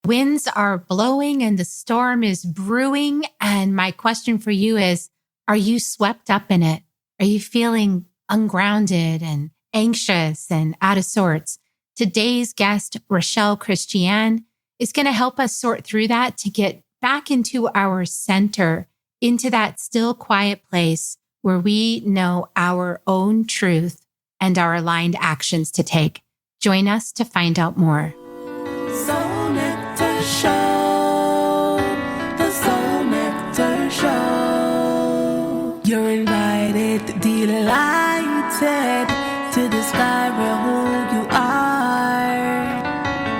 Winds are blowing and the storm is brewing. And my question for you is, are you swept up in it? Are you feeling ungrounded and anxious and out of sorts? Today's guest, Rochelle Christiane, is going to help us sort through that to get back into our center, into that still quiet place where we know our own truth and our aligned actions to take. Join us to find out more. Soul Nectar Show, the Soul Nectar Show. You're invited, delighted to discover who you are.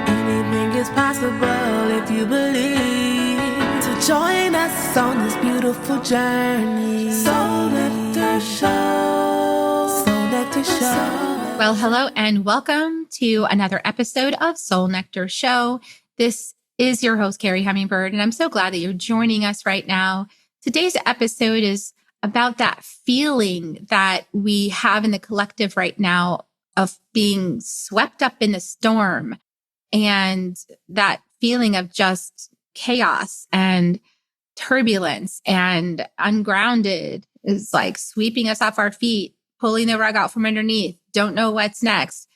Anything is possible if you believe. So join us on this beautiful journey. Soul Nectar Show, Soul Nectar Show. Well, hello and welcome to another episode of Soul Nectar Show. This is your host, Carrie Hummingbird, and I'm so glad that you're joining us right now. Today's episode is about that feeling that we have in the collective right now of being swept up in the storm, and that feeling of just chaos and turbulence and ungrounded is like sweeping us off our feet, pulling the rug out from underneath. Don't know what's next.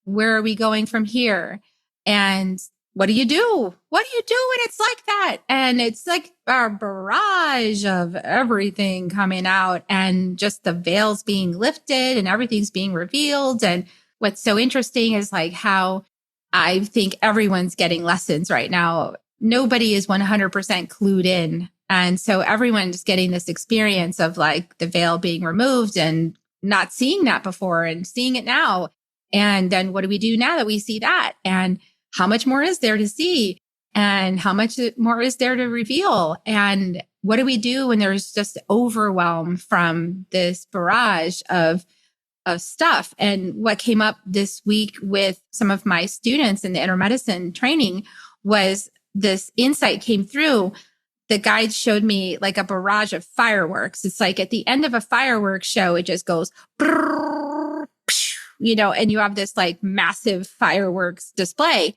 Where are we going from here? And what do you do? What do you do when it's like that? And it's like a barrage of everything coming out and just the veils being lifted and everything's being revealed. And what's so interesting is like how I think everyone's getting lessons right now. Nobody is 100% clued in. And so everyone's getting this experience of like the veil being removed and not seeing that before and seeing it now. And then what do we do now that we see that? And how much more is there to see? And how much more is there to reveal? And what do we do when there's just overwhelm from this barrage of stuff? And what came up this week with some of my students in the inner medicine training was this insight came through. The guide showed me like a barrage of fireworks. It's like at the end of a fireworks show, it just goes, and you have this like massive fireworks display.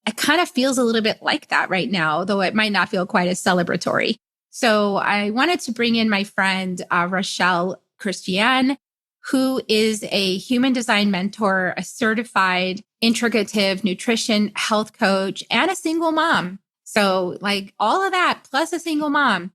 It kind of feels a little bit like that right now, though it might not feel quite as celebratory. So I wanted to bring in my friend, Rochelle Christiane, who is a human design mentor, a certified integrative nutrition health coach, and a single mom. So like all of that plus a single mom.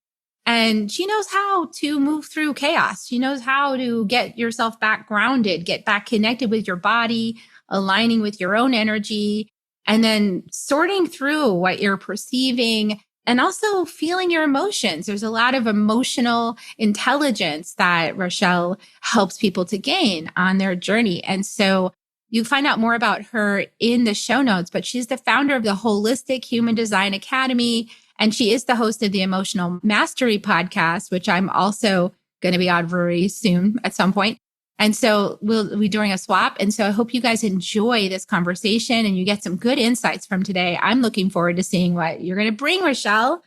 And she knows how to move through chaos. She knows how to get yourself back grounded, get back connected with your body, aligning with your own energy, and then sorting through what you're perceiving and also feeling your emotions. There's a lot of emotional intelligence that Rochelle helps people to gain on their journey. And so you find out more about her in the show notes, but she's the founder of the Wholistic Human Design Academy, and she is the host of the Emotional Mastery podcast, which I'm also going to be on very soon at some point. And so we'll be doing a swap. And so I hope you guys enjoy this conversation and you get some good insights from today. I'm looking forward to seeing what you're going to bring, Rochelle.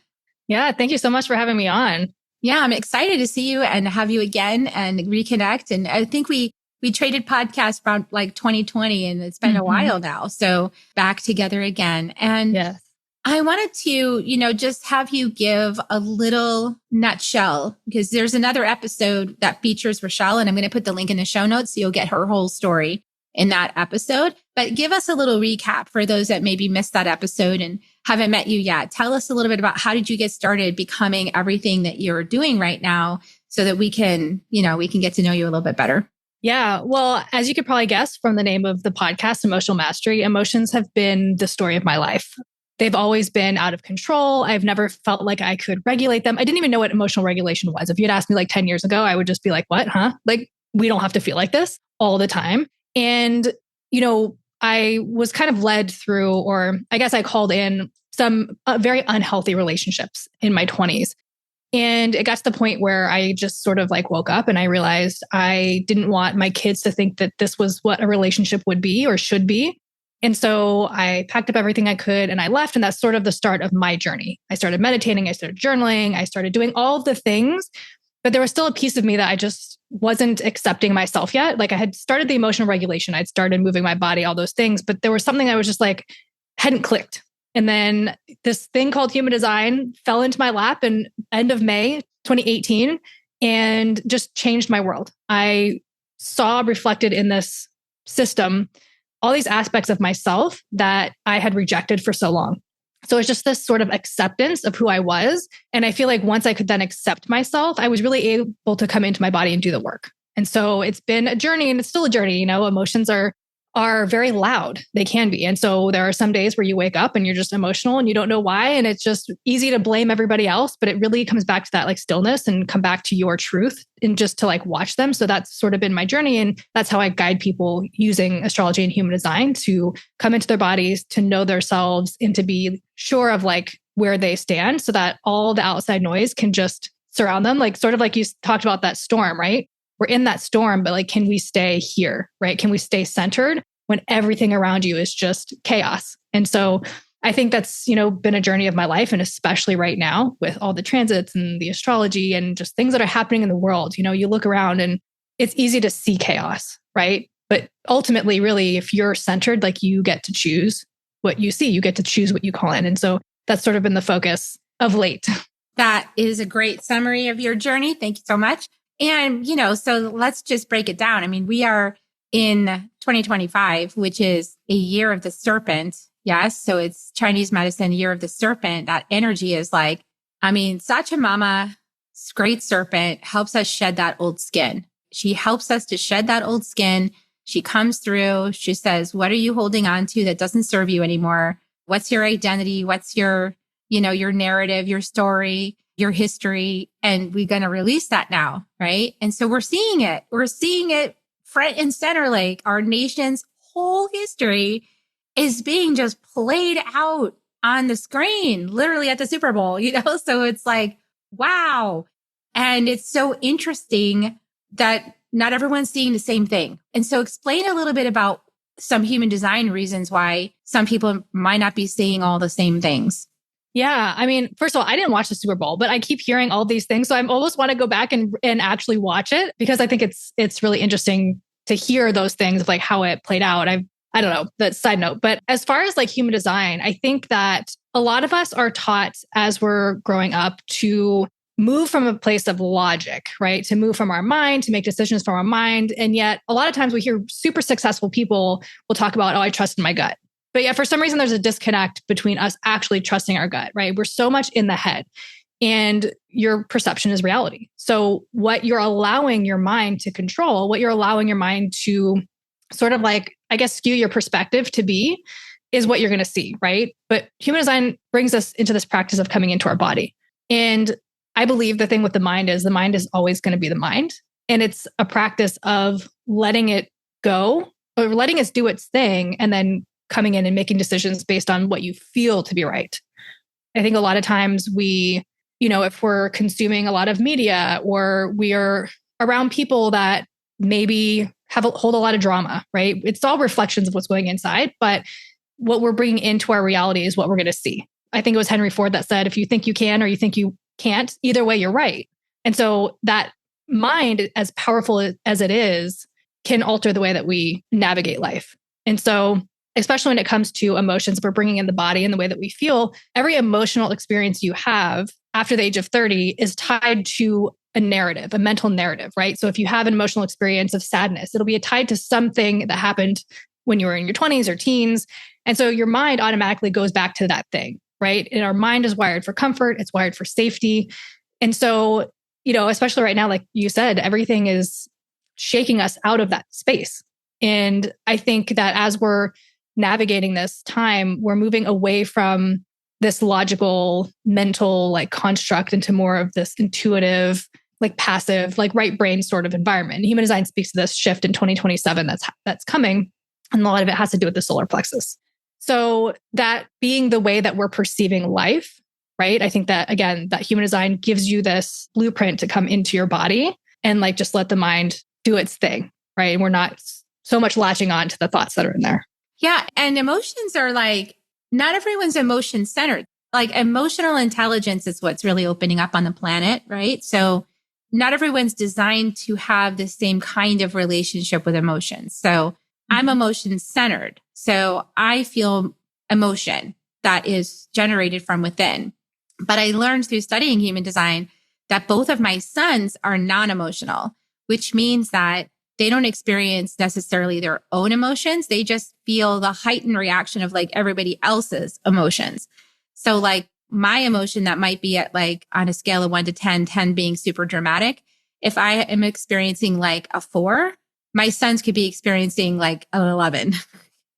Yeah, thank you so much for having me on. Yeah, I'm excited to see you and have you again and reconnect. And I think we traded podcasts around like 2020 and it's been a while now. So back together again. And yes. I wanted to, just have you give a little nutshell because there's another episode that features Rochelle and I'm going to put the link in the show notes so you'll get her whole story in that episode. But give us a little recap for those that maybe missed that episode and haven't met you yet. Tell us a little bit about how did you get started becoming everything that you're doing right now so that we can get to know you a little bit better. Yeah. Well, as you could probably guess from the name of the podcast, Emotional Mastery, emotions have been the story of my life. They've always been out of control. I've never felt like I could regulate them. I didn't even know what emotional regulation was. If you'd asked me like 10 years ago, I would just be like, what, huh? Like, we don't have to feel like this all the time. And, I was kind of led through, or I guess I called in some very unhealthy relationships in my 20s. And it got to the point where I just sort of like woke up and I realized I didn't want my kids to think that this was what a relationship would be or should be. And so I packed up everything I could and I left. And that's sort of the start of my journey. I started meditating, I started journaling, I started doing all of the things, but there was still a piece of me that I just wasn't accepting myself yet. Like I had started the emotional regulation, I'd started moving my body, all those things, but there was something I was just like, hadn't clicked. And then this thing called human design fell into my lap in end of May 2018 and just changed my world. I saw reflected in this system all these aspects of myself that I had rejected for so long. So it's just this sort of acceptance of who I was. And I feel like once I could then accept myself, I was really able to come into my body and do the work. And so it's been a journey, and it's still a journey. Emotions are very loud. They can be. And so there are some days where you wake up and you're just emotional and you don't know why. And it's just easy to blame everybody else, but it really comes back to that like stillness and come back to your truth and just to like watch them. So that's sort of been my journey. And that's how I guide people using astrology and human design to come into their bodies, to know themselves, and to be sure of like where they stand so that all the outside noise can just surround them. Like sort of like you talked about that storm, right? We're in that storm, but like, can we stay here, right? Can we stay centered when everything around you is just chaos? And so I think that's, been a journey of my life. And especially right now with all the transits and the astrology and just things that are happening in the world, you look around and it's easy to see chaos, right? But ultimately, really, if you're centered, like you get to choose what you see, you get to choose what you call in. And so that's sort of been the focus of late. That is a great summary of your journey. Thank you so much. And, so let's just break it down. I mean, we are in 2025, which is a year of the serpent. Yes. So it's Chinese medicine, year of the serpent. That energy is like, Sachamama, great serpent, helps us shed that old skin. She helps us to shed that old skin. She comes through. She says, what are you holding on to that doesn't serve you anymore? What's your identity? What's your, your narrative, your story, your history? And we're going to release that now. Right. And so we're seeing it. We're seeing it front and center. Like our nation's whole history is being just played out on the screen, literally at the Super Bowl, So it's like, wow. And it's so interesting that not everyone's seeing the same thing. And so explain a little bit about some human design reasons why some people might not be seeing all the same things. Yeah. First of all, I didn't watch the Super Bowl, but I keep hearing all these things. So I almost want to go back and actually watch it because I think it's really interesting to hear those things of like how it played out. I don't know, that's side note. But as far as like human design, I think that a lot of us are taught as we're growing up to move from a place of logic, right? To move from our mind, to make decisions from our mind. And yet a lot of times we hear super successful people will talk about, oh, I trust in my gut. But yeah, for some reason, there's a disconnect between us actually trusting our gut, right? We're so much in the head and your perception is reality. So what you're allowing your mind to control, what you're allowing your mind to sort of like, I guess, skew your perspective to be is what you're going to see, right? But human design brings us into this practice of coming into our body. And I believe the thing with the mind is always going to be the mind. And it's a practice of letting it go or letting it do its thing and then coming in and making decisions based on what you feel to be right. I think a lot of times we, if we're consuming a lot of media or we are around people that maybe hold a lot of drama, right? It's all reflections of what's going inside, but what we're bringing into our reality is what we're going to see. I think it was Henry Ford that said, if you think you can or you think you can't, either way, you're right. And so that mind, as powerful as it is, can alter the way that we navigate life. And so especially when it comes to emotions, we're bringing in the body and the way that we feel, every emotional experience you have after the age of 30 is tied to a narrative, a mental narrative, right? So if you have an emotional experience of sadness, it'll be tied to something that happened when you were in your 20s or teens. And so your mind automatically goes back to that thing, right? And our mind is wired for comfort. It's wired for safety. And so, especially right now, like you said, everything is shaking us out of that space. And I think that as we're navigating this time, we're moving away from this logical, mental, like construct into more of this intuitive, like passive, like right brain sort of environment. Human design speaks to this shift in 2027 that's coming. And a lot of it has to do with the solar plexus. So that being the way that we're perceiving life, right? I think that, again, that human design gives you this blueprint to come into your body and like just let the mind do its thing, right? And we're not so much latching on to the thoughts that are in there. Yeah. And emotions are like, not everyone's emotion centered. Like emotional intelligence is what's really opening up on the planet, right? So not everyone's designed to have the same kind of relationship with emotions. So I'm emotion centered. So I feel emotion. that is generated from within. But I learned through studying human design that both of my sons are non-emotional, which means that they don't experience necessarily their own emotions. They just feel the heightened reaction of like everybody else's emotions. So like my emotion that might be at like on a scale of 1 to 10, 10 being super dramatic. If I am experiencing like a 4, my sons could be experiencing like an 11.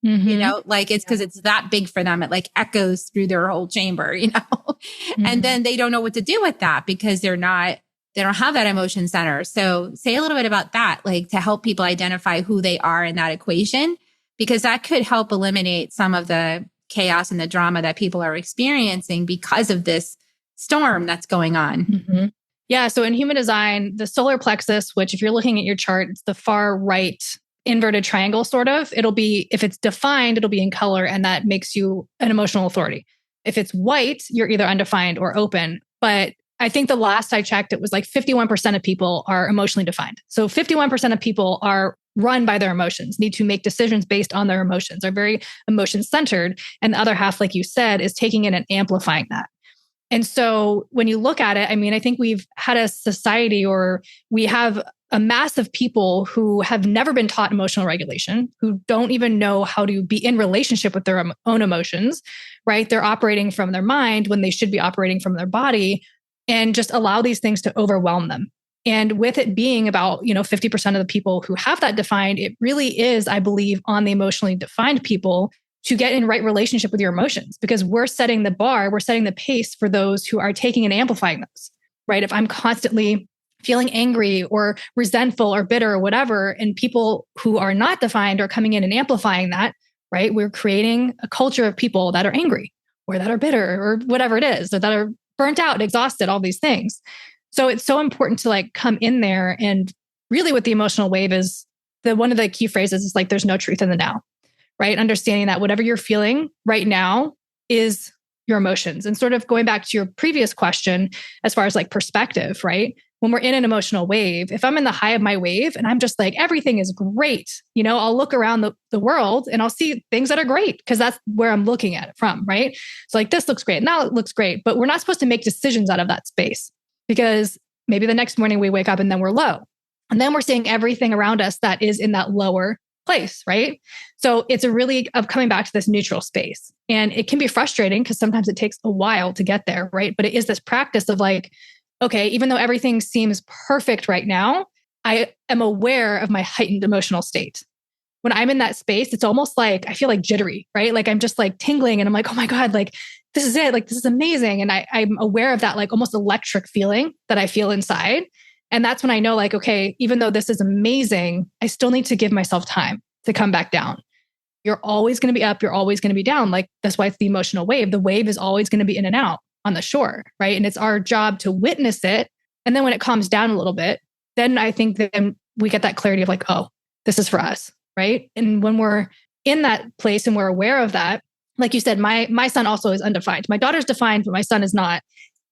You know, like it's because it's that big for them. It like echoes through their whole chamber, you know, and then they don't know what to do with that because they don't have that emotion center. So say a little bit about that, like to help people identify who they are in that equation, because that could help eliminate some of the chaos and the drama that people are experiencing because of this storm that's going on. Yeah. So in human design, the solar plexus, which if you're looking at your chart, it's the far right inverted triangle, sort of. It'll be, if it's defined, it'll be in color, and that makes you an emotional authority. If it's white, you're either undefined or open. But I think the last I checked, it was like 51% of people are emotionally defined. So 51% of people are run by their emotions, need to make decisions based on their emotions, are very emotion centered. And the other half, like you said, is taking in and amplifying that. And so when you look at it, I mean, I think we've had a society, or we have a mass of people who have never been taught emotional regulation, who don't even know how to be in relationship with their own emotions, right? They're operating from their mind when they should be operating from their body, and just allow these things to overwhelm them. And with it being about, 50% of the people who have that defined, it really is, I believe, on the emotionally defined people to get in right relationship with your emotions, because we're setting the bar, we're setting the pace for those who are taking and amplifying those, right? If I'm constantly feeling angry or resentful or bitter or whatever, and people who are not defined are coming in and amplifying that, right? We're creating a culture of people that are angry or that are bitter or whatever it is, or that are burnt out, exhausted, all these things. So it's so important to like come in there, and really what the emotional wave is, one of the key phrases is like, there's no truth in the now, right? Understanding that whatever you're feeling right now is your emotions. And sort of going back to your previous question, as far as like perspective, right? When we're in an emotional wave, if I'm in the high of my wave and I'm just like, everything is great, I'll look around the world and I'll see things that are great, because that's where I'm looking at it from, right? So like, this looks great. Now it looks great, but we're not supposed to make decisions out of that space, because maybe the next morning we wake up and then we're low. And then we're seeing everything around us that is in that lower place, right? So it's a really of coming back to this neutral space. And it can be frustrating because sometimes it takes a while to get there, right? But it is this practice of like, okay, even though everything seems perfect right now, I am aware of my heightened emotional state. When I'm in that space, it's almost like I feel like jittery, right? Like I'm just like tingling and I'm like, oh my God, like this is it. Like this is amazing. And I'm aware of that like almost electric feeling that I feel inside. And that's when I know like, okay, even though this is amazing, I still need to give myself time to come back down. You're always going to be up. You're always going to be down. Like that's why it's the emotional wave. The wave is always going to be in and out on the shore, right? And it's our job to witness it. And then when it calms down a little bit, then I think then we get that clarity of like, oh, this is for us, right? And when we're in that place and we're aware of that, like you said, my son also is undefined. My daughter's defined, but my son is not.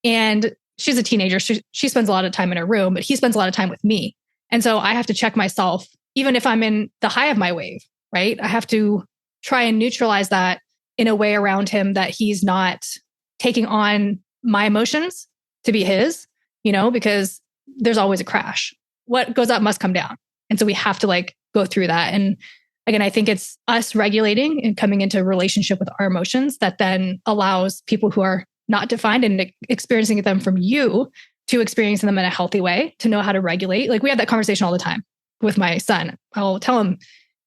And she's a teenager. She spends a lot of time in her room, but he spends a lot of time with me. And so I have to check myself, even if I'm in the high of my wave, right? I have to try and neutralize that in a way around him that he's not taking on my emotions to be his, because there's always a crash. What goes up must come down. And so we have to like go through that. And again, I think it's us regulating and coming into a relationship with our emotions that then allows people who are not defined and experiencing them from you to experiencing them in a healthy way, to know how to regulate. Like we have that conversation all the time with my son. I'll tell him,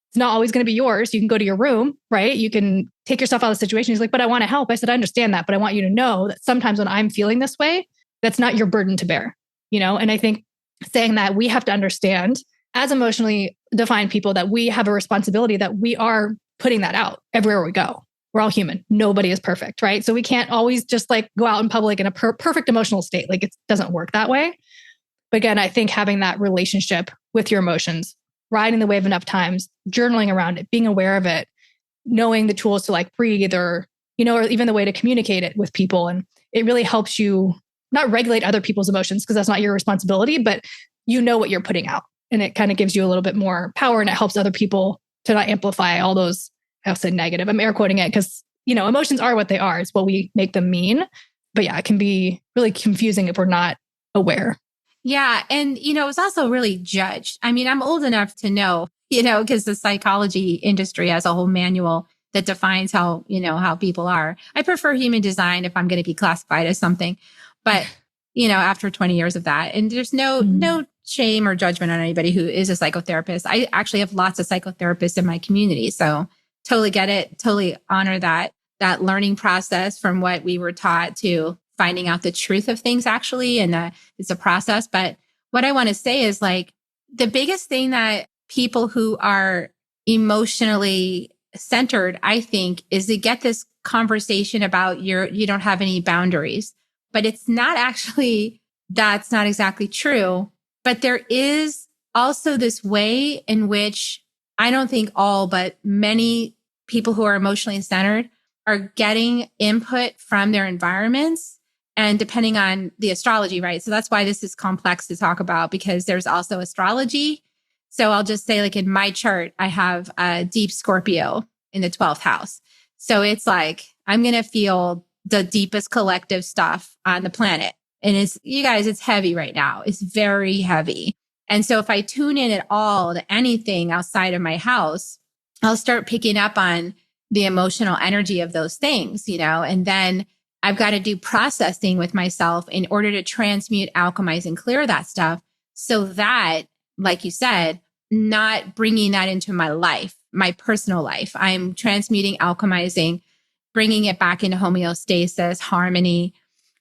it's not always going to be yours. You can go to your room, right? You can take yourself out of the situation. He's like, but I want to help. I said, I understand that, but I want you to know that sometimes when I'm feeling this way, that's not your burden to bear, And I think saying that we have to understand as emotionally defined people that we have a responsibility that we are putting that out everywhere we go. We're all human. Nobody is perfect, right? So we can't always just like go out in public in a perfect emotional state. Like it doesn't work that way. But again, I think having that relationship with your emotions, riding the wave enough times, journaling around it, being aware of it, knowing the tools to like breathe or even the way to communicate it with people. And it really helps you not regulate other people's emotions because that's not your responsibility, but what you're putting out. And it kind of gives you a little bit more power and it helps other people to not amplify all those, I'll say negative. I'm air quoting it because emotions are what they are. It's what we make them mean. But yeah, it can be really confusing if we're not aware. Yeah. And, it's also really judged. I mean, I'm old enough to know, because the psychology industry has a whole manual that defines how people are. I prefer human design if I'm going to be classified as something, but, after 20 years of that, and there's no shame or judgment on anybody who is a psychotherapist. I actually have lots of psychotherapists in my community. So totally get it. Totally honor that learning process from what we were taught to finding out the truth of things actually. And it's a process. But what I want to say is like the biggest thing that people who are emotionally centered, I think, is to get this conversation about you don't have any boundaries, but it's not actually, that's not exactly true. But there is also this way in which I don't think all, but many people who are emotionally centered are getting input from their environments and depending on the astrology, right? So that's why this is complex to talk about because there's also astrology. So I'll just say like in my chart, I have a deep Scorpio in the 12th house. So it's like, I'm going to feel the deepest collective stuff on the planet. And it's heavy right now. It's very heavy. And so if I tune in at all to anything outside of my house, I'll start picking up on the emotional energy of those things, and then I've got to do processing with myself in order to transmute, alchemize, and clear that stuff so that, like you said, not bringing that into my life, my personal life. I'm transmuting, alchemizing, bringing it back into homeostasis, harmony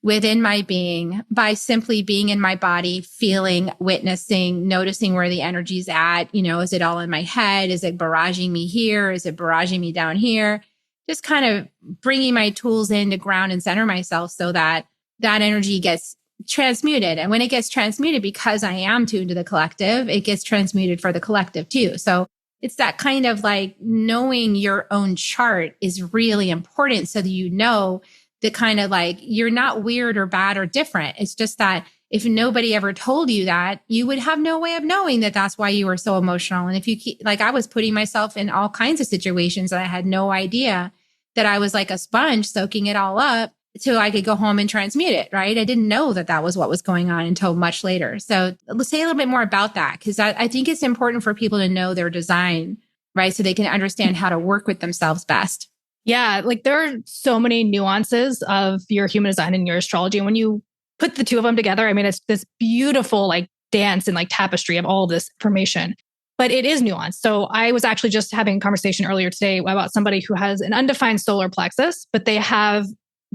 within my being by simply being in my body, feeling, witnessing, noticing where the energy's at. Is it all in my head? Is it barraging me here? Is it barraging me down here? Just kind of bringing my tools in to ground and center myself so that energy gets transmuted. And when it gets transmuted, because I am tuned to the collective, it gets transmuted for the collective too. So it's that kind of like knowing your own chart is really important so that the kind of like, you're not weird or bad or different. It's just that if nobody ever told you that, you would have no way of knowing that that's why you were so emotional. And if you keep, like I was putting myself in all kinds of situations that I had no idea that I was like a sponge soaking it all up so I could go home and transmute it, right? I didn't know that was what was going on until much later. So let's say a little bit more about that because I think it's important for people to know their design, right? So they can understand how to work with themselves best. Yeah, like there are so many nuances of your human design and your astrology. And when you put the two of them together, I mean, it's this beautiful like dance and like tapestry of all of this information, but it is nuanced. So I was actually just having a conversation earlier today about somebody who has an undefined solar plexus, but they have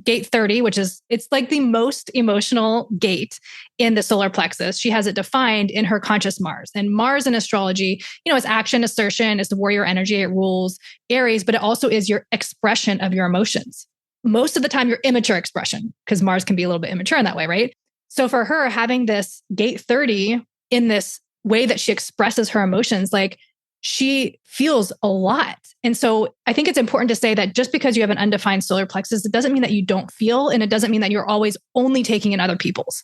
gate 30, it's like the most emotional gate in the solar plexus. She has it defined in her conscious Mars. And Mars in astrology, is action, assertion, is the warrior energy. It rules Aries, but it also is your expression of your emotions. Most of the time, your immature expression, because Mars can be a little bit immature in that way, right? So for her, having this gate 30 in this way that she expresses her emotions, like she feels a lot. And so I think it's important to say that just because you have an undefined solar plexus, it doesn't mean that you don't feel, and it doesn't mean that you're always only taking in other people's.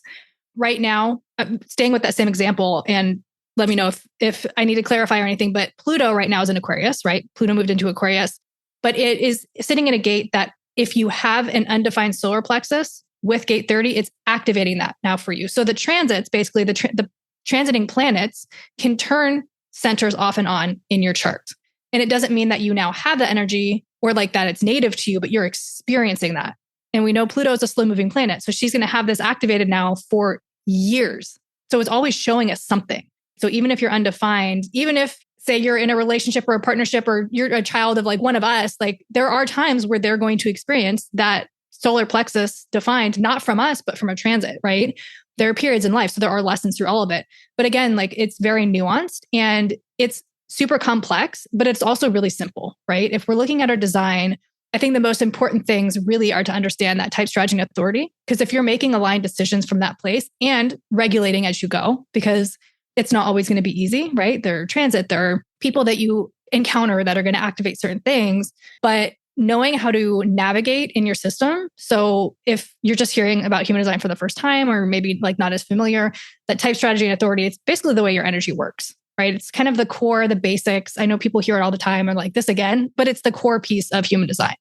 Right now, I'm staying with that same example, and let me know if I need to clarify or anything, but Pluto right now is in Aquarius, right? Pluto moved into Aquarius, but it is sitting in a gate that if you have an undefined solar plexus with gate 30, it's activating that now for you. So the transits, basically the transiting planets can turn centers off and on in your chart. And it doesn't mean that you now have the energy or like that it's native to you, but you're experiencing that. And we know Pluto is a slow moving planet. So she's going to have this activated now for years. So it's always showing us something. So even if you're undefined, even if say you're in a relationship or a partnership or you're a child of like one of us, like there are times where they're going to experience that solar plexus defined, not from us, but from a transit, right? There are periods in life. So there are lessons through all of it. But again, like it's very nuanced and it's super complex, but it's also really simple, right? If we're looking at our design, I think the most important things really are to understand that type, strategy, and authority. Because if you're making aligned decisions from that place and regulating as you go, because it's not always going to be easy, right? There are transit, there are people that you encounter that are going to activate certain things, but knowing how to navigate in your system. So if you're just hearing about human design for the first time, or maybe like not as familiar, that type, strategy, and authority, it's basically the way your energy works, right? It's kind of the core, the basics. I know people hear it all the time and like this again, but it's the core piece of human design.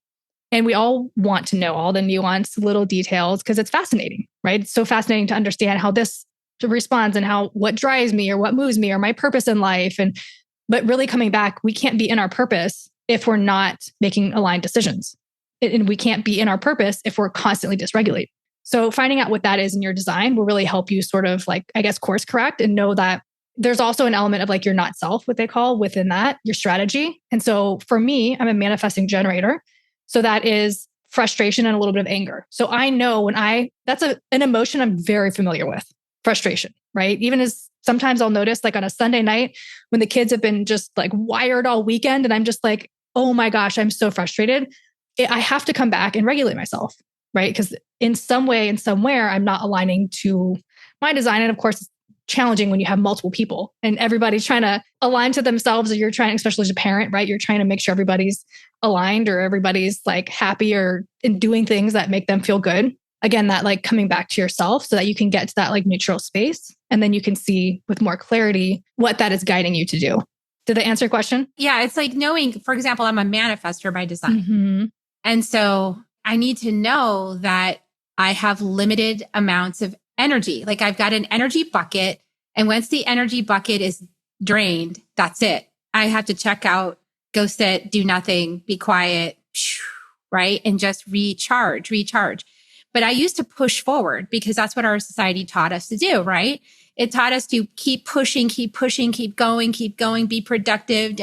And we all want to know all the nuanced little details because it's fascinating, right? It's so fascinating to understand how this responds and what drives me or what moves me or my purpose in life. But really coming back, we can't be in our purpose if we're not making aligned decisions. And we can't be in our purpose if we're constantly dysregulated. So finding out what that is in your design will really help you sort of course correct and know that there's also an element of your not self, what they call within that, your strategy. And so for me, I'm a manifesting generator. So that is frustration and a little bit of anger. So I know that's an emotion I'm very familiar with, frustration, right? Even as sometimes I'll notice on a Sunday night when the kids have been just wired all weekend and I'm just oh my gosh, I'm so frustrated. I have to come back and regulate myself, right? Because in some way and somewhere, I'm not aligning to my design. And of course, it's challenging when you have multiple people and everybody's trying to align to themselves, or you're trying, especially as a parent, right? You're trying to make sure everybody's aligned or everybody's happy or in doing things that make them feel good. Again, that coming back to yourself so that you can get to that neutral space. And then you can see with more clarity what that is guiding you to do. Did that answer your question? Yeah. It's knowing, for example, I'm a manifestor by design. Mm-hmm. And so I need to know that I have limited amounts of energy. I've got an energy bucket. And once the energy bucket is drained, that's it. I have to check out, go sit, do nothing, be quiet, right? And just recharge. But I used to push forward because that's what our society taught us to do, right? It taught us to keep pushing, keep going, be productive,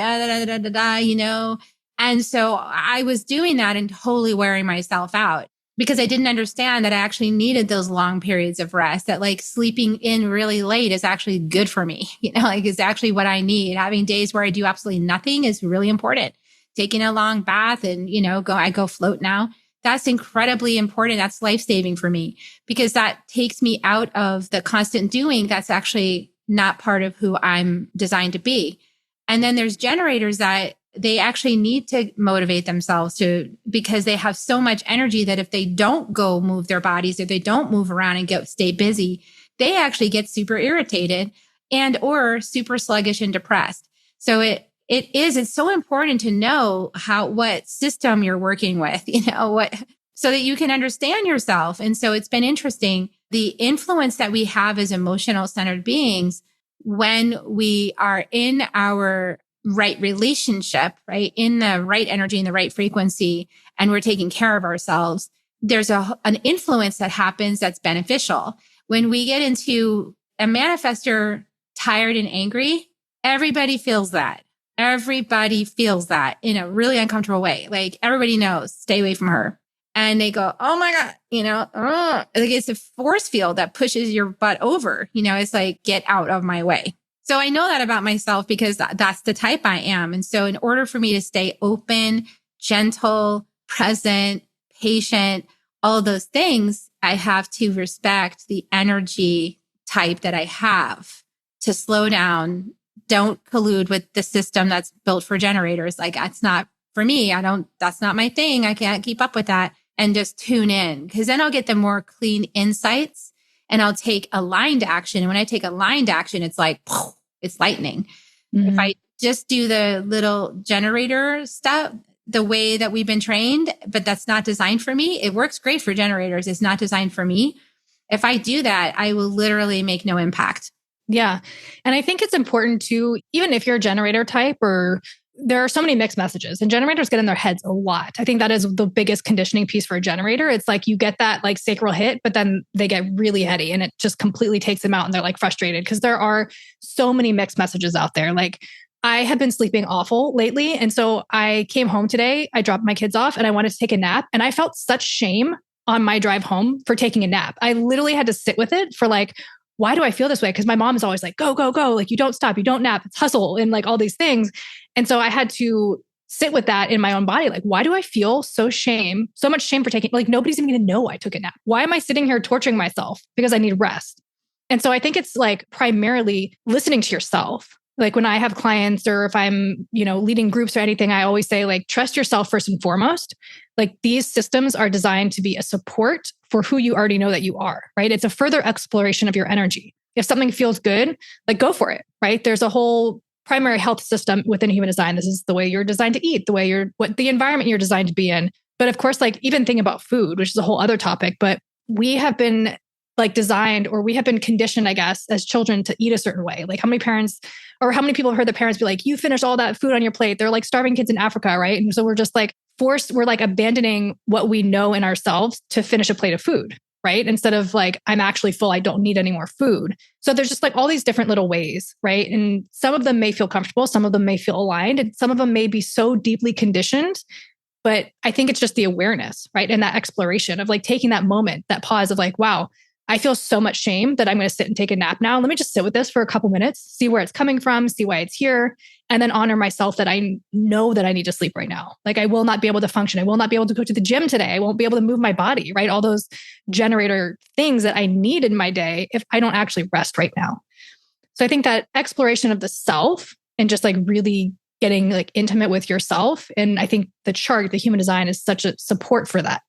And so I was doing that and totally wearing myself out because I didn't understand that I actually needed those long periods of rest, that sleeping in really late is actually good for me. Is actually what I need. Having days where I do absolutely nothing is really important. Taking a long bath and, I go float now. That's incredibly important. That's life-saving for me because that takes me out of the constant doing. That's actually not part of who I'm designed to be. And then there's generators that they actually need to motivate themselves because they have so much energy that if they don't go move their bodies, if they don't move around and stay busy, they actually get super irritated and or super sluggish and depressed. So it's so important to know what system you're working with, so that you can understand yourself. And so it's been interesting, the influence that we have as emotional centered beings when we are in our right relationship, right? In the right energy and the right frequency, and we're taking care of ourselves, there's an influence that happens that's beneficial. When we get into a manifestor tired and angry, everybody feels that. Everybody feels that in a really uncomfortable way. Everybody knows, stay away from her. And they go, oh my God, it's a force field that pushes your butt over. It's get out of my way. So I know that about myself because that's the type I am. And so in order for me to stay open, gentle, present, patient, all those things, I have to respect the energy type that I have to slow down. Don't collude with the system that's built for generators. That's not for me. That's not my thing. I can't keep up with that. And just tune in because then I'll get the more clean insights and I'll take aligned action. And when I take aligned action, it's it's lightning. Mm-hmm. If I just do the little generator stuff, the way that we've been trained, but that's not designed for me. It works great for generators. It's not designed for me. If I do that, I will literally make no impact. Yeah. And I think it's important to, even if you're a generator type, or there are so many mixed messages and generators get in their heads a lot. I think that is the biggest conditioning piece for a generator. It's you get that sacral hit, but then they get really heady and it just completely takes them out and they're frustrated because there are so many mixed messages out there. I have been sleeping awful lately. And so I came home today, I dropped my kids off and I wanted to take a nap. And I felt such shame on my drive home for taking a nap. I literally had to sit with it for why do I feel this way? Because my mom is always go, go, go. You don't stop, you don't nap, it's hustle and all these things. And so I had to sit with that in my own body. Why do I feel so much shame for taking, nobody's even going to know I took a nap. Why am I sitting here torturing myself because I need rest? And so I think it's primarily listening to yourself. When I have clients or if I'm, leading groups or anything, I always say trust yourself first and foremost. These systems are designed to be a support for who you already know that you are, right? It's a further exploration of your energy. If something feels good, go for it, right? There's a whole primary health system within human design. This is the way you're designed to eat, what the environment you're designed to be in. But of course, like even thinking about food, which is a whole other topic, but we have been like designed, or we have been conditioned, I guess, as children to eat a certain way. Like how many parents or how many people have heard their parents be like, you finish all that food on your plate. They're like starving kids in Africa, right? And so we're just like we're like abandoning what we know in ourselves to finish a plate of food, right? Instead of like, I'm actually full, I don't need any more food. So there's just like all these different little ways, right? And some of them may feel comfortable, some of them may feel aligned, and some of them may be so deeply conditioned. But I think it's just the awareness, right? And that exploration of like taking that moment, that pause of like, wow, I feel so much shame that I'm going to sit and take a nap now. Let me just sit with this for a couple minutes, see where it's coming from, see why it's here, and then honor myself that I know that I need to sleep right now. Like I will not be able to function. I will not be able to go to the gym today. I won't be able to move my body, right? All those generator things that I need in my day if I don't actually rest right now. So I think that exploration of the self and just like really getting like intimate with yourself. And I think the chart, the human design, is such a support for that.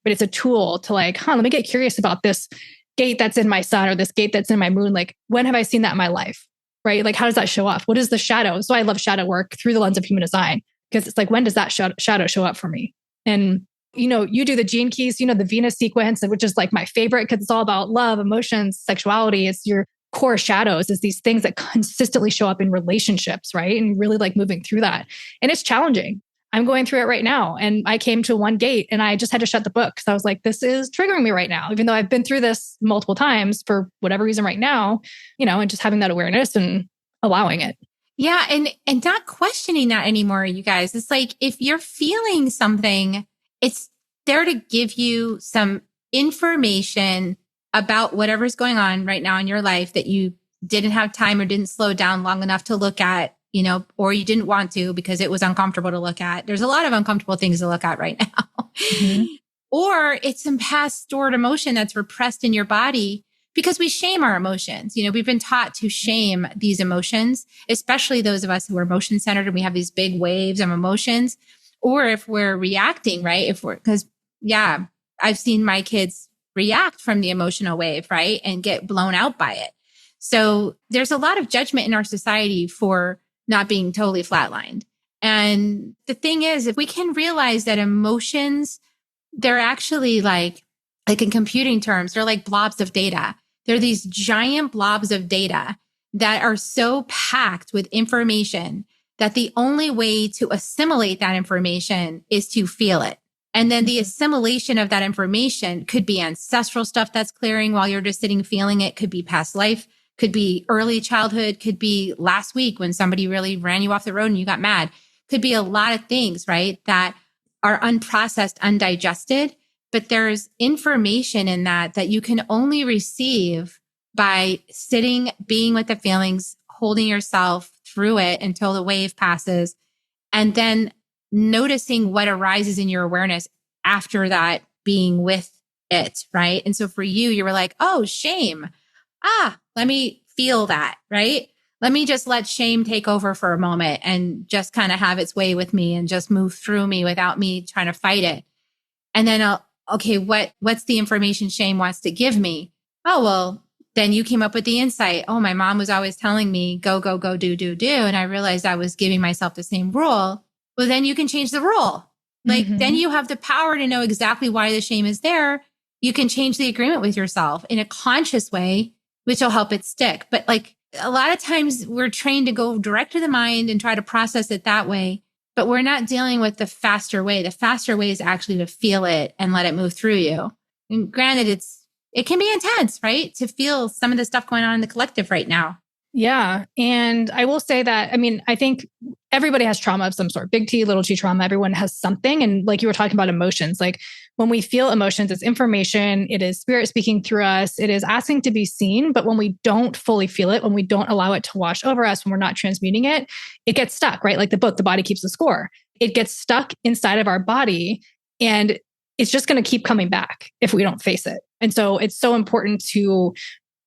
But it's a tool to like, let me get curious about this gate that's in my sun or this gate that's in my moon. Like, when have I seen that in my life? Right? Like, how does that show up? What is the shadow? So I love shadow work through the lens of human design, because it's like, when does that shadow show up for me? And, you do the gene keys, the Venus sequence, which is like my favorite because it's all about love, emotions, sexuality. It's your core shadows, is these things that consistently show up in relationships, right? And really like moving through that. And it's challenging. I'm going through it right now. And I came to one gate and I just had to shut the book. So I was like, this is triggering me right now, even though I've been through this multiple times for whatever reason right now, and just having that awareness and allowing it. Yeah. And not questioning that anymore, you guys. It's like, if you're feeling something, it's there to give you some information about whatever's going on right now in your life that you didn't have time or didn't slow down long enough to look at, or you didn't want to because it was uncomfortable to look at. There's a lot of uncomfortable things to look at right now. Mm-hmm. Or it's some past stored emotion that's repressed in your body, because we shame our emotions. We've been taught to shame these emotions, especially those of us who are emotion centered and we have these big waves of emotions. Or if we're reacting, right? I've seen my kids react from the emotional wave, right? And get blown out by it. So there's a lot of judgment in our society for not being totally flatlined. And the thing is, if we can realize that emotions, they're actually like in computing terms, they're like blobs of data. They're these giant blobs of data that are so packed with information that the only way to assimilate that information is to feel it. And then the assimilation of that information could be ancestral stuff that's clearing while you're just sitting feeling it, could be past life, could be early childhood, could be last week when somebody really ran you off the road and you got mad. Could be a lot of things, right, that are unprocessed, undigested, but there's information in that you can only receive by sitting, being with the feelings, holding yourself through it until the wave passes, and then noticing what arises in your awareness after that, being with it, right? And so for you were like, oh, shame. Let me feel that, right? Let me just let shame take over for a moment and just kind of have its way with me and just move through me without me trying to fight it. And then, what's the information shame wants to give me? Oh, well, then you came up with the insight. Oh, my mom was always telling me, go, go, go, do, do, do. And I realized I was giving myself the same rule. Well, then you can change the rule. Then you have the power to know exactly why the shame is there. You can change the agreement with yourself in a conscious way, which will help it stick. But a lot of times we're trained to go direct to the mind and try to process it that way, but we're not dealing with the faster way. The faster way is actually to feel it and let it move through you. And granted, it can be intense, right? To feel some of the stuff going on in the collective right now. Yeah. And I will say that, I think everybody has trauma of some sort, big T, little T trauma. Everyone has something. And like you were talking about emotions, like when we feel emotions, it's information, it is spirit speaking through us, it is asking to be seen. But when we don't fully feel it, when we don't allow it to wash over us, when we're not transmuting it, it gets stuck, right? Like the book, The Body Keeps the Score. It gets stuck inside of our body and it's just going to keep coming back if we don't face it. And so it's so important to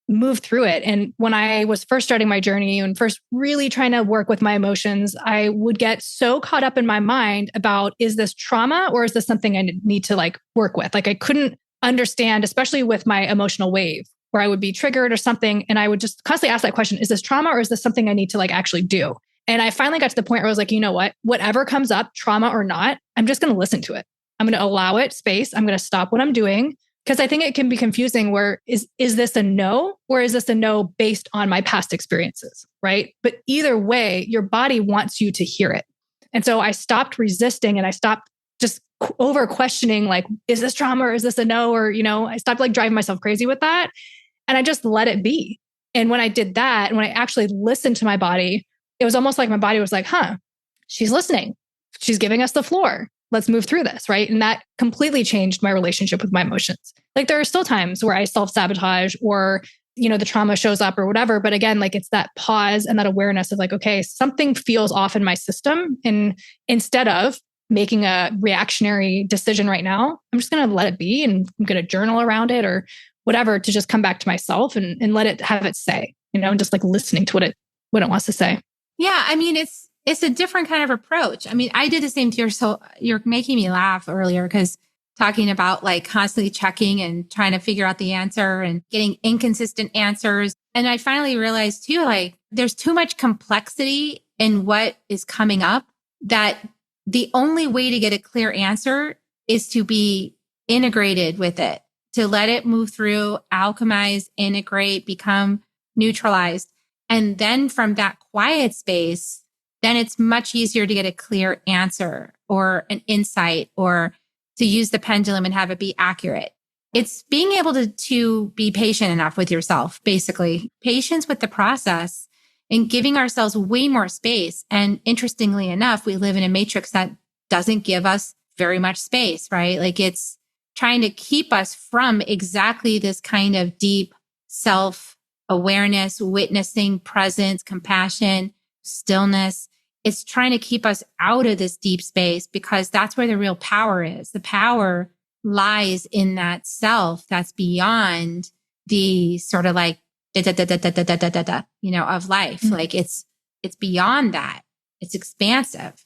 move through it. And when I was first starting my journey and first really trying to work with my emotions, I would get so caught up in my mind about, is this trauma or is this something I need to work with? I couldn't understand, especially with my emotional wave where I would be triggered or something. And I would just constantly ask that question, is this trauma or is this something I need to actually do? And I finally got to the point where I was like, you know what, whatever comes up, trauma or not, I'm just going to listen to it. I'm going to allow it space. I'm going to stop what I'm doing. Because I think it can be confusing where is this a no or is this a no based on my past experiences, right? But either way, your body wants you to hear it. And so I stopped resisting and I stopped just over questioning, like, is this trauma or is this a no? Or, I stopped like driving myself crazy with that. And I just let it be. And when I did that, and when I actually listened to my body, it was almost like my body was like, she's listening. She's giving us the floor. Let's move through this, right? And that completely changed my relationship with my emotions. Like there are still times where I self-sabotage or, the trauma shows up or whatever. But again, like it's that pause and that awareness of like, okay, something feels off in my system. And instead of making a reactionary decision right now, I'm just going to let it be and I'm going to journal around it or whatever to just come back to myself and let it have its say, and just like listening to what it wants to say. Yeah. I mean, it's a different kind of approach. I mean, I did the same to so you're making me laugh earlier because talking about like constantly checking and trying to figure out the answer and getting inconsistent answers. And I finally realized too, like there's too much complexity in what is coming up that the only way to get a clear answer is to be integrated with it, to let it move through, alchemize, integrate, become neutralized. And then from that quiet space, then it's much easier to get a clear answer or an insight or to use the pendulum and have it be accurate. It's being able to be patient enough with yourself, basically. Patience with the process and giving ourselves way more space. And interestingly enough, we live in a matrix that doesn't give us very much space, right? Like it's trying to keep us from exactly this kind of deep self-awareness, witnessing, presence, compassion, stillness. It's trying to keep us out of this deep space because that's where the real power is. The power lies in that self that's beyond the sort of like, of life. Mm-hmm. Like it's beyond that. It's expansive.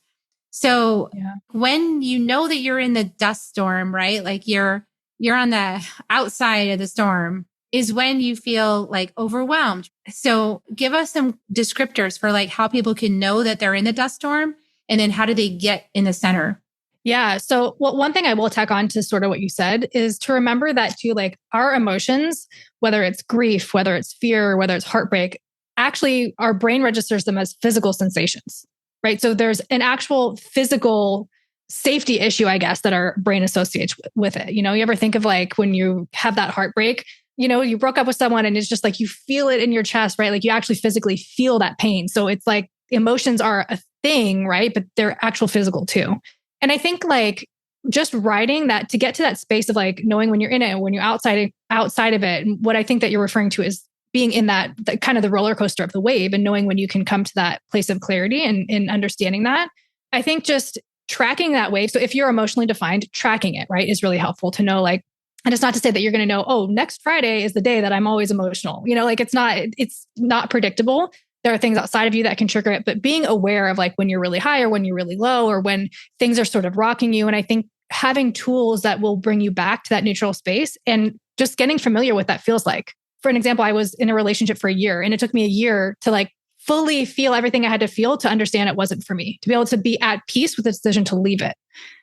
So when you know that you're in the dust storm, right? Like you're on the outside of the storm is when you feel like overwhelmed. So give us some descriptors for like how people can know that they're in the dust storm and then how do they get in the center? Yeah. So one thing I will tack on to sort of what you said is to remember that too, like our emotions, whether it's grief, whether it's fear, whether it's heartbreak, actually our brain registers them as physical sensations, right? So there's an actual physical safety issue, I guess, that our brain associates with it. You ever think of like when you have that heartbreak, you broke up with someone and it's just like you feel it in your chest, right? Like you actually physically feel that pain. So it's like emotions are a thing, right? But they're actual physical too. And I think like just writing that to get to that space of like knowing when you're in it and when you're outside of it. And what I think that you're referring to is being in that kind of the roller coaster of the wave and knowing when you can come to that place of clarity and understanding that. I think just tracking that wave. So if you're emotionally defined, tracking it, right, is really helpful to know like, and it's not to say that you're going to know, oh, next Friday is the day that I'm always emotional. Like it's not predictable. There are things outside of you that can trigger it, but being aware of like when you're really high or when you're really low or when things are sort of rocking you. And I think having tools that will bring you back to that neutral space and just getting familiar with that feels like. For an example, I was in a relationship for a year and it took me a year to like fully feel everything I had to feel to understand it wasn't for me, to be able to be at peace with the decision to leave it.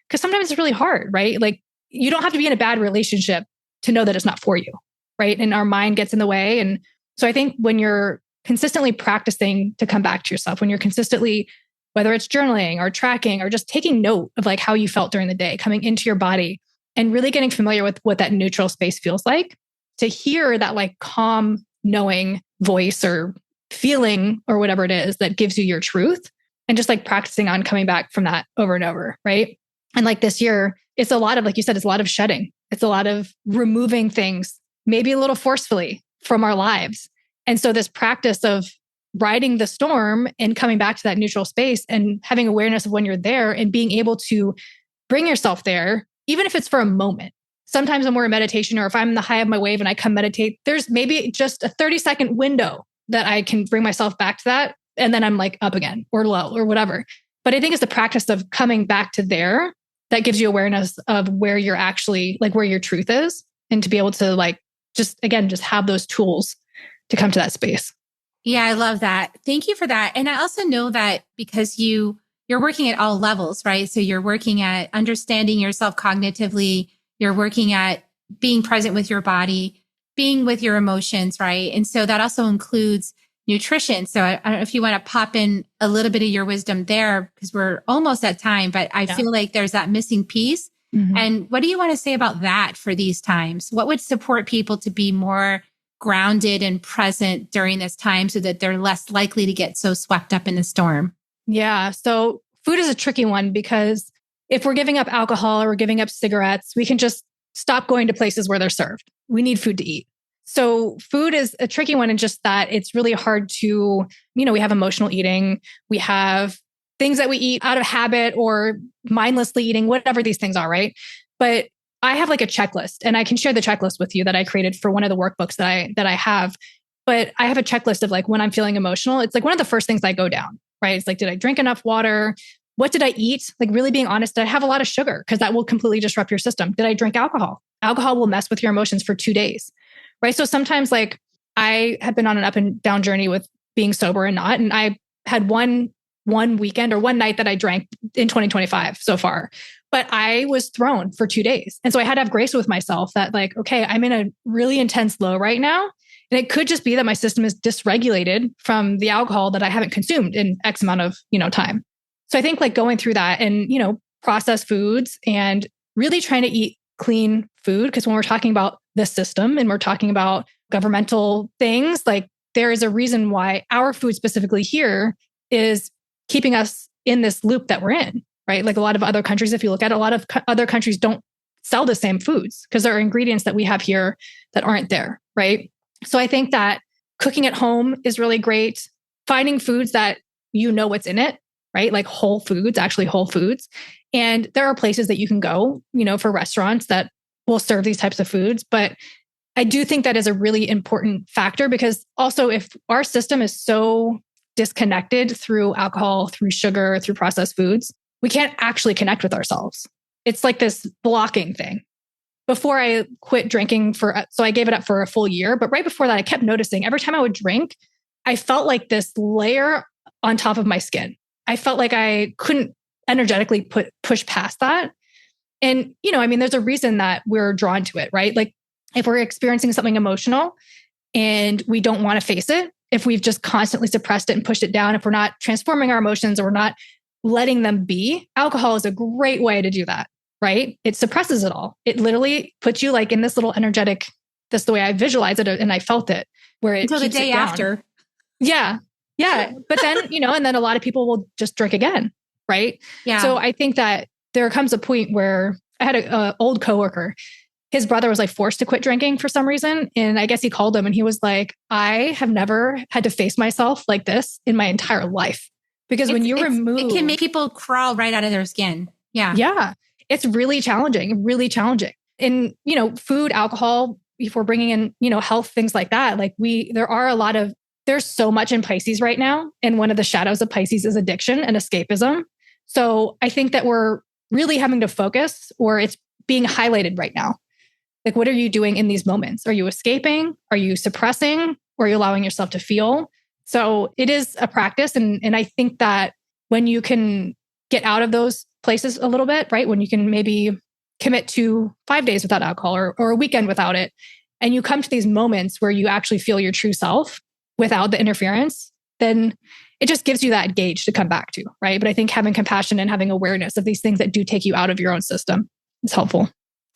Because sometimes it's really hard, right? Like you don't have to be in a bad relationship to know that it's not for you, right? And our mind gets in the way. And so I think when you're consistently practicing to come back to yourself, when you're consistently, whether it's journaling or tracking or just taking note of like how you felt during the day, coming into your body and really getting familiar with what that neutral space feels like, to hear that like calm, knowing voice or feeling or whatever it is that gives you your truth and just like practicing on coming back from that over and over, right? And like this year, it's a lot of, like you said, it's a lot of shedding. It's a lot of removing things, maybe a little forcefully from our lives. And so this practice of riding the storm and coming back to that neutral space and having awareness of when you're there and being able to bring yourself there, even if it's for a moment. Sometimes when we're in meditation or if I'm in the high of my wave and I come meditate, there's maybe just a 30-second window that I can bring myself back to that. And then I'm like up again or low or whatever. But I think it's the practice of coming back to there that gives you awareness of where you're actually, like where your truth is. And to be able to like, just have those tools to come to that space. Yeah, I love that. Thank you for that. And I also know that because you you're working at all levels, right? So you're working at understanding yourself cognitively. You're working at being present with your body, being with your emotions, right? And so that also includes nutrition. So I don't know if you want to pop in a little bit of your wisdom there, because we're almost at time, but I feel like there's that missing piece. Mm-hmm. And what do you want to say about that for these times? What would support people to be more grounded and present during this time so that they're less likely to get so swept up in the storm? Yeah. So food is a tricky one because if we're giving up alcohol or we're giving up cigarettes, we can just stop going to places where they're served. We need food to eat. So food is a tricky one in just that it's really hard to, we have emotional eating. We have things that we eat out of habit or mindlessly eating, whatever these things are, right? But I have like a checklist, and I can share the checklist with you that I created for one of the workbooks that I have. But I have a checklist of like when I'm feeling emotional, it's like one of the first things I go down, right? It's like, did I drink enough water? What did I eat? Like really being honest, did I have a lot of sugar? Because that will completely disrupt your system. Did I drink alcohol? Alcohol will mess with your emotions for 2 days, right? So sometimes like I have been on an up and down journey with being sober and not. And I had one weekend or one night that I drank in 2025 so far, but I was thrown for 2 days. And so I had to have grace with myself that like, okay, I'm in a really intense low right now. And it could just be that my system is dysregulated from the alcohol that I haven't consumed in X amount of, time. So I think like going through that and, processed foods and really trying to eat clean food. Because when we're talking about the system and we're talking about governmental things, like there is a reason why our food specifically here is keeping us in this loop that we're in, right? Like a lot of other countries, if you look at it, a lot of other countries don't sell the same foods because there are ingredients that we have here that aren't there, right? So I think that cooking at home is really great. Finding foods that what's in it, right? Like whole foods, actually whole foods. And there are places that you can go, for restaurants that will serve these types of foods. But I do think that is a really important factor because also if our system is so disconnected through alcohol, through sugar, through processed foods, we can't actually connect with ourselves. It's like this blocking thing. Before I quit drinking so I gave it up for a full year, but right before that, I kept noticing every time I would drink, I felt like this layer on top of my skin. I felt like I couldn't energetically push past that. And, there's a reason that we're drawn to it, right? Like if we're experiencing something emotional and we don't want to face it, if we've just constantly suppressed it and pushed it down, if we're not transforming our emotions or we're not letting them be, alcohol is a great way to do that, right? It suppresses it all. It literally puts you like in this little energetic, that's the way I visualize it and I felt it, where it until the day after. Yeah. Yeah. But then, and then a lot of people will just drink again, right? Yeah. So I think that there comes a point where I had an old coworker. His brother was like forced to quit drinking for some reason. And I guess he called him and he was like, I have never had to face myself like this in my entire life. Because when you remove... It can make people crawl right out of their skin. Yeah. Yeah. It's really challenging, really challenging. And, food, alcohol, if we're bringing in, health, things like that, like there's so much in Pisces right now. And one of the shadows of Pisces is addiction and escapism. So I think that we're really having to focus, or it's being highlighted right now. Like, what are you doing in these moments? Are you escaping? Are you suppressing? Or are you allowing yourself to feel? So it is a practice. And I think that when you can get out of those places a little bit, right? When you can maybe commit to 5 days without alcohol or a weekend without it, and you come to these moments where you actually feel your true self without the interference, then it just gives you that gauge to come back to, right? But I think having compassion and having awareness of these things that do take you out of your own system is helpful.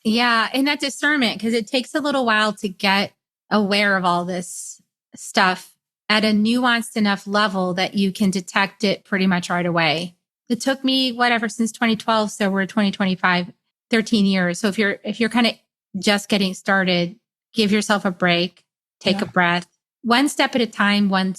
Yeah. And that discernment, because it takes a little while to get aware of all this stuff at a nuanced enough level that you can detect it pretty much right away. It took me since 2012. So we're 2025, 13 years. So if you're kind of just getting started, give yourself a break, take a breath, one step at a time, one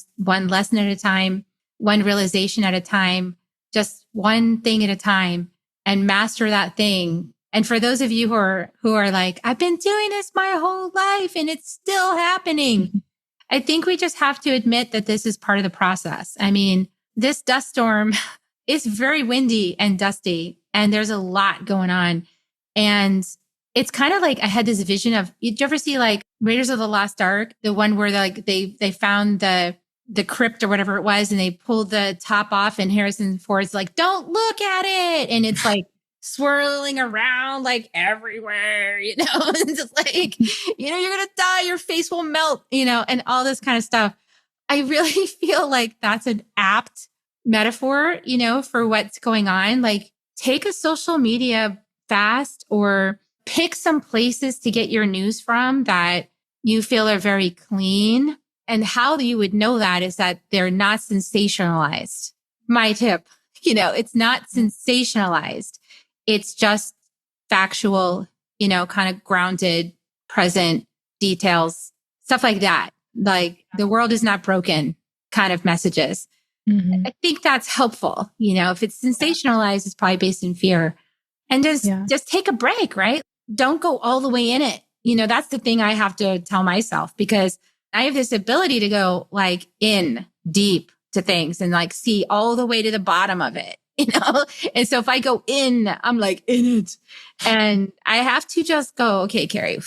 lesson at a time, one realization at a time, just one thing at a time, and master that thing. And for those of you who are like, I've been doing this my whole life and it's still happening. I think we just have to admit that this is part of the process. I mean, this dust storm is very windy and dusty, and there's a lot going on. And it's kind of like I had this vision of, did you ever see like Raiders of the Lost Ark? The one where they found the the crypt or whatever it was, and they pulled the top off, and Harrison Ford's like, don't look at it. And it's like swirling around like everywhere, and just like, you're going to die, your face will melt, and all this kind of stuff. I really feel like that's an apt metaphor, for what's going on. Like, take a social media fast or pick some places to get your news from that you feel are very clean. And how you would know that is that they're not sensationalized. My tip, it's not sensationalized. It's just factual, kind of grounded, present details, stuff like that. Like, the world is not broken kind of messages. Mm-hmm. I think that's helpful. If it's sensationalized, it's probably based in fear. And just take a break, right? Don't go all the way in it. That's the thing I have to tell myself, because I have this ability to go like in deep to things and like see all the way to the bottom of it, And so if I go in, I'm like in it. And I have to just go, okay, Carrie,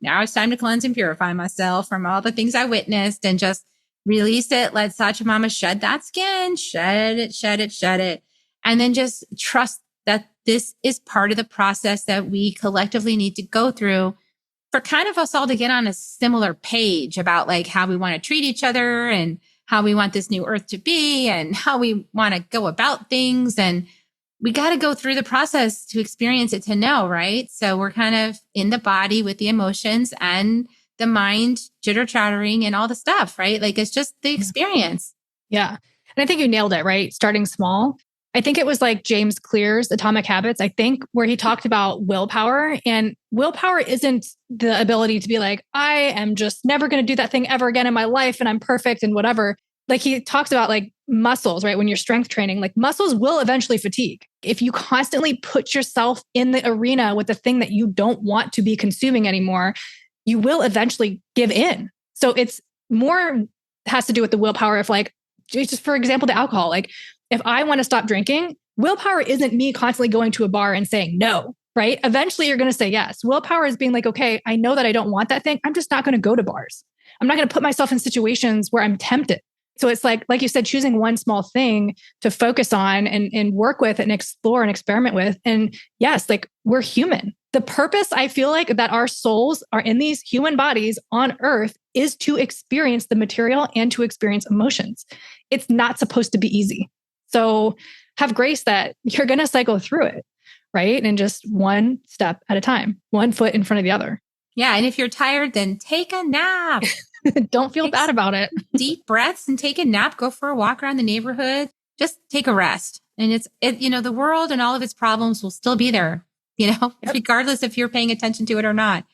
now it's time to cleanse and purify myself from all the things I witnessed and just release it. Let Sachamama shed that skin, shed it. And then just trust that this is part of the process that we collectively need to go through for kind of us all to get on a similar page about like how we want to treat each other and how we want this new earth to be and how we want to go about things. And we got to go through the process to experience it, to know, right? So we're kind of in the body with the emotions and the mind jitter chattering and all the stuff, right? Like, it's just the experience. Yeah. And I think you nailed it, right? Starting small. I think it was like James Clear's Atomic Habits, where he talked about willpower, and willpower isn't the ability to be like, I am just never going to do that thing ever again in my life and I'm perfect and whatever. Like, he talks about like muscles, right? When you're strength training, like muscles will eventually fatigue. If you constantly put yourself in the arena with the thing that you don't want to be consuming anymore, you will eventually give in. So it's more has to do with the willpower of like, just for example, the alcohol. Like, if I want to stop drinking, willpower isn't me constantly going to a bar and saying no, right? Eventually you're going to say yes. Willpower is being like, okay, I know that I don't want that thing. I'm just not going to go to bars. I'm not going to put myself in situations where I'm tempted. So it's like you said, choosing one small thing to focus on and work with and explore and experiment with. And yes, like, we're human. The purpose, I feel like, that our souls are in these human bodies on earth is to experience the material and to experience emotions. It's not supposed to be easy. So have grace that you're going to cycle through it, right? And just one step at a time, one foot in front of the other. Yeah. And if you're tired, then take a nap. Don't feel bad about it. Deep breaths and take a nap. Go for a walk around the neighborhood. Just take a rest. And the world and all of its problems will still be there, yep. Regardless if you're paying attention to it or not.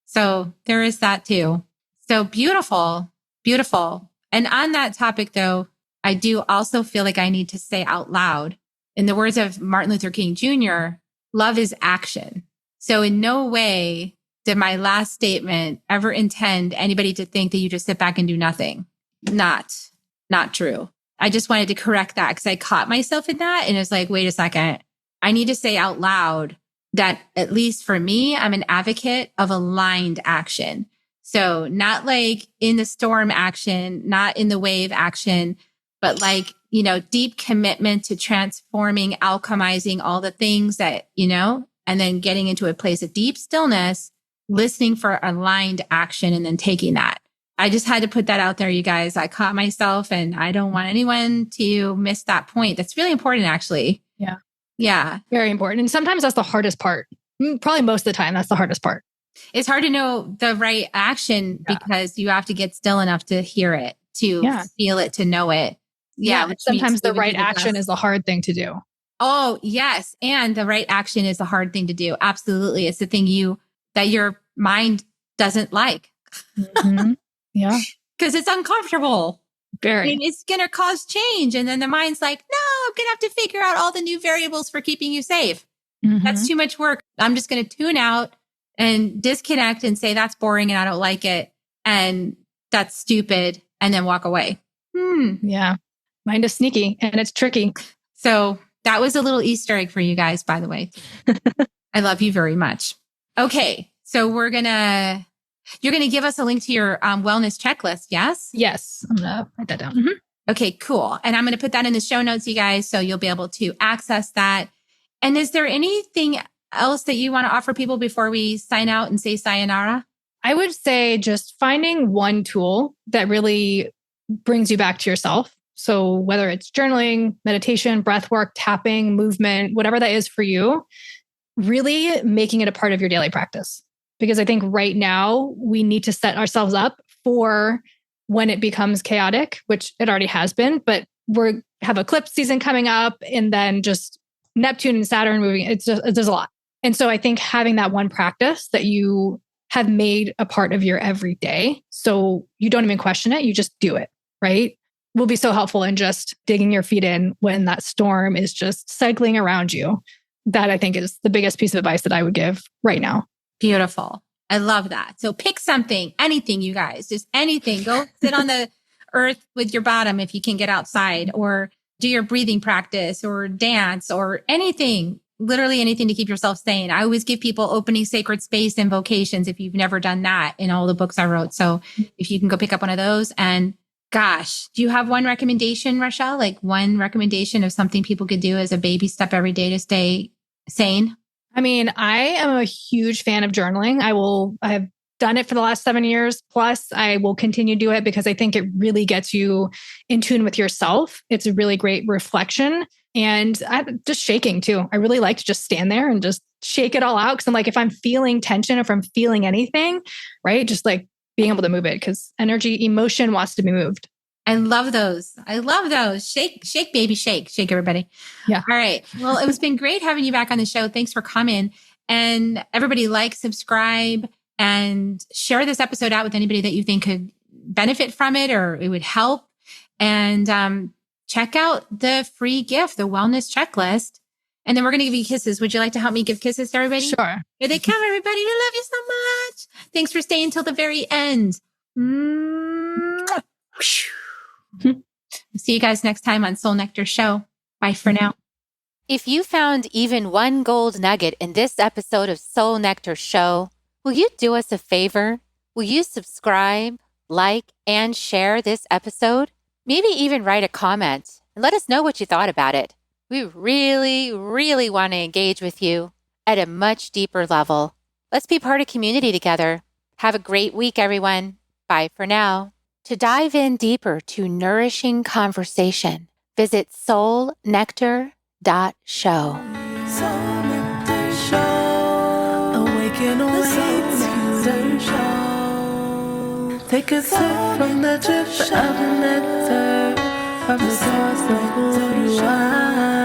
So there is that too. So beautiful, beautiful. And on that topic though, I do also feel like I need to say out loud, in the words of Martin Luther King Jr., love is action. So in no way did my last statement ever intend anybody to think that you just sit back and do nothing. Not true. I just wanted to correct that because I caught myself in that. And it's like, wait a second. I need to say out loud that, at least for me, I'm an advocate of aligned action. So not like in the storm action, not in the wave action, but like, deep commitment to transforming, alchemizing all the things that, and then getting into a place of deep stillness, listening for aligned action, and then taking that. I just had to put that out there, you guys. I caught myself, and I don't want anyone to miss that point. That's really important, actually. Yeah. Yeah. Very important. And sometimes that's the hardest part. Probably most of the time, that's the hardest part. It's hard to know the right action because you have to get still enough to hear it, to feel it, to know it. Yeah. Sometimes the right action is the hard thing to do. Oh, yes. And the right action is the hard thing to do. Absolutely. It's the thing that your mind doesn't like. Mm-hmm. Yeah. Because it's uncomfortable. Very. And it's going to cause change. And then the mind's like, no, I'm going to have to figure out all the new variables for keeping you safe. Mm-hmm. That's too much work. I'm just going to tune out and disconnect and say that's boring and I don't like it. And that's stupid. And then walk away. Yeah. Mind is sneaky and it's tricky. So that was a little Easter egg for you guys, by the way. I love you very much. Okay. So we're going to You're going to give us a link to your wellness checklist. Yes. Yes. I'm going to write that down. Mm-hmm. Okay, cool. And I'm going to put that in the show notes, you guys, so you'll be able to access that. And is there anything else that you want to offer people before we sign out and say sayonara? I would say just finding one tool that really brings you back to yourself. So whether it's journaling, meditation, breath work, tapping, movement, whatever that is for you, really making it a part of your daily practice. Because I think right now we need to set ourselves up for when it becomes chaotic, which it already has been, but we have eclipse season coming up and then just Neptune and Saturn moving. There's a lot. And so I think having that one practice that you have made a part of your everyday, so you don't even question it, you just do it, right? Will be so helpful in just digging your feet in when that storm is just cycling around you. That I think is the biggest piece of advice that I would give right now. Beautiful. I love that. So pick something, anything, you guys, just anything. Go sit on the earth with your bottom if you can get outside, or do your breathing practice or dance or anything, literally anything to keep yourself sane. I always give people opening sacred space invocations if you've never done that in all the books I wrote. So if you can go pick up one of those. And gosh, do you have one recommendation, Rochelle? Like one recommendation of something people could do as a baby step every day to stay sane? I mean, I am a huge fan of journaling. I have done it for the last 7 years plus. I will continue to do it because I think it really gets you in tune with yourself. It's a really great reflection. And I'm just shaking too. I really like to just stand there and just shake it all out. Cause I'm like, if I'm feeling tension, if I'm feeling anything, right? Just like being able to move it because energy, emotion wants to be moved. I love those. I love those. Shake, shake, baby, shake, shake, everybody. Yeah. All right. Well, it has been great having you back on the show. Thanks for coming. And everybody like, subscribe, and share this episode out with anybody that you think could benefit from it or it would help. And check out the free gift, the wellness checklist. And then we're going to give you kisses. Would you like to help me give kisses to everybody? Sure. Here they come, everybody. We love you so much. Thanks for staying till the very end. See you guys next time on Soul Nectar Show. Bye for now. If you found even one gold nugget in this episode of Soul Nectar Show, will you do us a favor? Will you subscribe, like, and share this episode? Maybe even write a comment and let us know what you thought about it. We really, really want to engage with you at a much deeper level. Let's be part of community together. Have a great week, everyone. Bye for now. To dive in deeper to nourishing conversation, visit soulnectar.show. Soul Nectar Show. Awaken, awake, show. Take a sip from the drip of nectar, from the source of who you are.